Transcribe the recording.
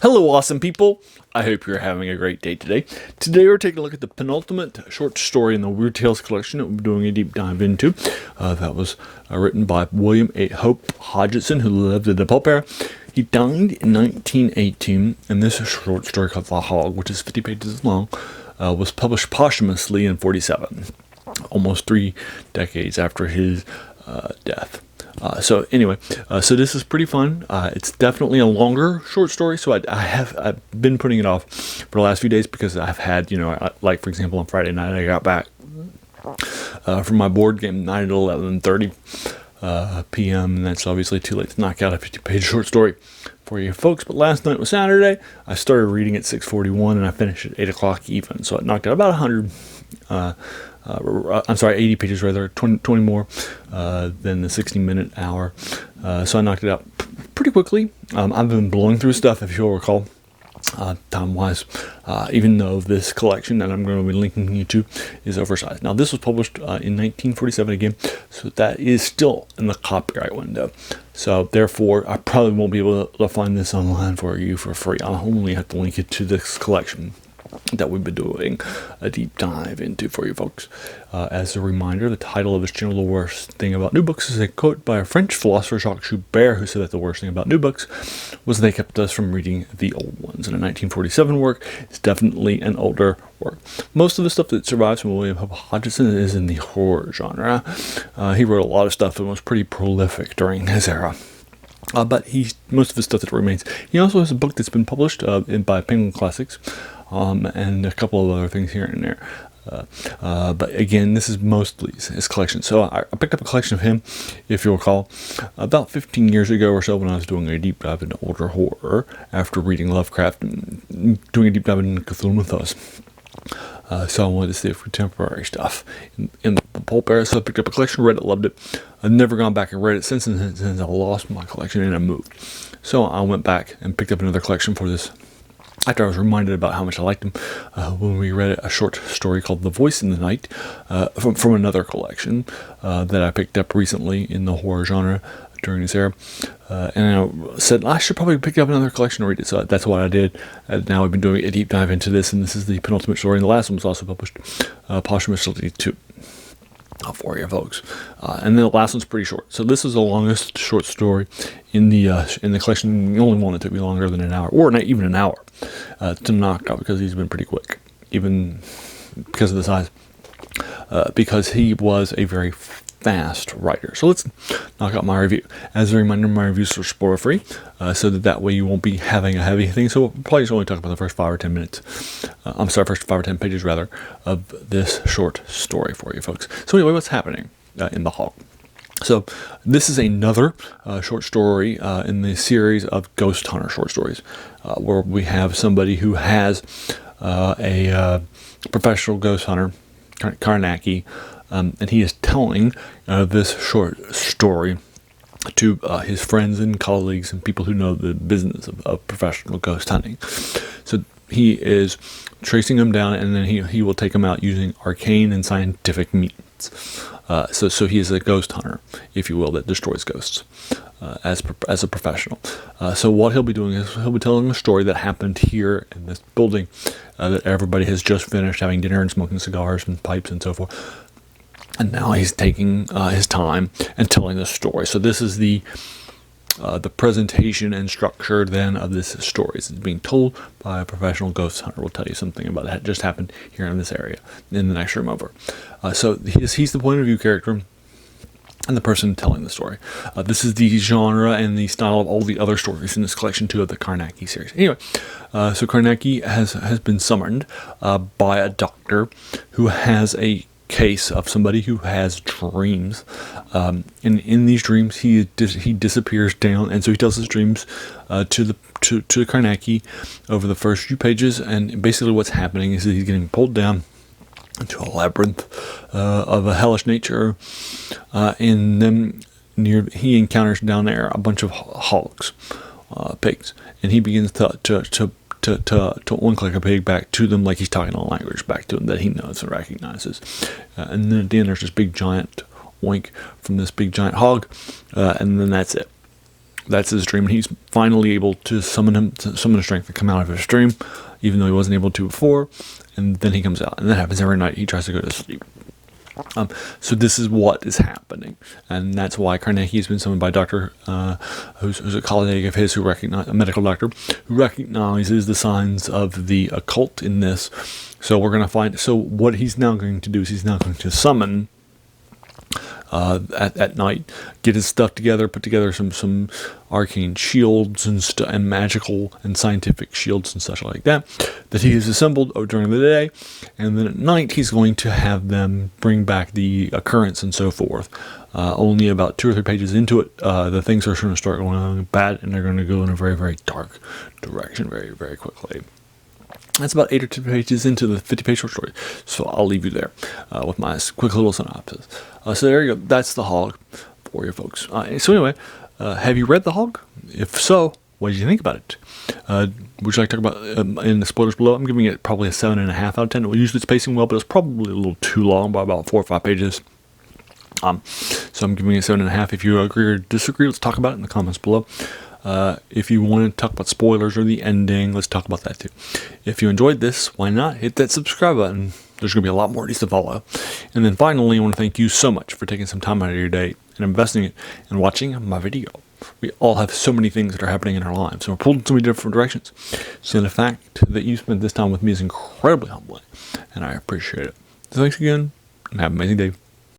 Hello, awesome people. I hope you're having a great day today. Today we're taking a look at the penultimate short story in the Weird Tales collection that we're doing a deep dive into. That was written by William Hope Hodgson, who lived in the pulp era. He died in 1918, and this short story called The Hog, which is 50 pages long, was published posthumously in 1947, almost 3 decades after his death. So this is pretty fun. It's definitely a longer short story, so I've been putting it off for the last few days because I've had, like for example on Friday night I got back from my board game night at 11:30 p.m. and that's obviously too late to knock out a 50-page short story for you folks. But last night was Saturday. I started reading at 6:41 and I finished at 8 o'clock even, so it knocked out about 100. 80 pages rather, 20 more than the 60-minute hour. So I knocked it out pretty quickly. I've been blowing through stuff, if you'll recall, time-wise, even though this collection that I'm going to be linking you to is oversized. Now, this was published in 1947 again, so that is still in the copyright window. So, therefore, I probably won't be able to find this online for you for free. I'll only have to link it to this collection that we've been doing a deep dive into for you folks. As a reminder, the title of this channel, The Worst Thing About New Books, is a quote by a French philosopher, Jacques Joubert, who said that the worst thing about new books was they kept us from reading the old ones. And a 1947 work is definitely an older work. Most of the stuff that survives from William Hope Hodgson is in the horror genre. He wrote a lot of stuff and was pretty prolific during his era. But most of the stuff that remains. He also has a book that's been published by Penguin Classics, and a couple of other things here and there. But again, this is mostly his collection. So I picked up a collection of him, if you'll recall, about 15 years ago or so when I was doing a deep dive into older horror after reading Lovecraft and doing a deep dive into Cthulhu Mythos. So I wanted to see if contemporary stuff in the pulp era. So I picked up a collection, read it, loved it. I've never gone back and read it since I lost my collection and I moved. So I went back and picked up another collection for this after I was reminded about how much I liked him when we read a short story called The Voice in the Night from another collection that I picked up recently in the horror genre during this era. And I said, I should probably pick up another collection and read it. So that's what I did. And now we've been doing a deep dive into this, and this is the penultimate story. And the last one was also published posthumously too. For you folks, and then the last one's pretty short. So this is the longest short story in the collection. The only one that took me longer than an hour, or not even an hour, to knock out because he's been pretty quick, even because of the size. Because he was a very fast writer. So let's knock out my review. As a reminder, my reviews are spoiler free, so that way you won't be having a heavy thing. So we'll probably just only talk about the first 5 or 10 minutes. First 5 or 10 pages rather of this short story for you folks. So anyway, what's happening in The Hog? So this is another short story in the series of Ghost Hunter short stories, where we have somebody who has a professional ghost hunter, Karnaki, and he is telling this short story to his friends and colleagues and people who know the business of professional ghost hunting. So he is tracing them down, and then he will take them out using arcane and scientific means. So he is a ghost hunter, if you will, that destroys ghosts as a professional. So what he'll be doing is he'll be telling a story that happened here in this building that everybody has just finished having dinner and smoking cigars and pipes and so forth. And now he's taking his time and telling the story. So this is the presentation and structure then of this story. It's being told by a professional ghost hunter. We'll tell you something about that just happened here in this area in the next room over. So he's the point of view character and the person telling the story. This is the genre and the style of all the other stories in this collection too of the Karnaki series. Anyway, so Karnaki has been summoned by a doctor who has a case of somebody who has dreams, and in these dreams he disappears down, and so he tells his dreams to Karnaki over the first few pages, and basically what's happening is that he's getting pulled down into a labyrinth of a hellish nature, and then he encounters down there a bunch of hogs, pigs, and he begins to one-click a pig back to them like he's talking a language back to them that he knows and recognizes. And then at the end there's this big giant oink from this big giant hog, and then that's it. That's his dream. He's finally able to summon the strength to come out of his dream, even though he wasn't able to before. And then he comes out, and that happens every night. He tries to go to sleep. So this is what is happening, and that's why Carnegie has been summoned by a doctor who's a colleague of his, a medical doctor, who recognizes the signs of the occult in this. So we're going to find. So what he's now going to do is he's now going to summon. At night, get his stuff together, put together some arcane shields and magical and scientific shields and such like that he has assembled during the day, and then at night he's going to have them bring back the occurrence and so forth. Only about 2 or 3 pages into it, the things are going to start going bad, and they're going to go in a very, very dark direction very, very quickly. That's about 8 or 10 pages into the 50-page short story. So I'll leave you there with my quick little synopsis. So there you go. That's The Hog for you folks. So anyway, have you read The Hog? If so, what did you think about it? Would you like to talk about in the spoilers below? I'm giving it probably a 7.5 out of 10. Usually it's pacing well, but it's probably a little too long by about 4 or 5 pages. So I'm giving it 7.5. If you agree or disagree, let's talk about it in the comments below. If you want to talk about spoilers or the ending, let's talk about that too. If you enjoyed this, why not hit that subscribe button? There's going to be a lot more of these to follow. And then finally, I want to thank you so much for taking some time out of your day and investing it and watching my video. We all have so many things that are happening in our lives, and we're pulled in so many different directions. So the fact that you spent this time with me is incredibly humbling, and I appreciate it. So thanks again, and have an amazing day.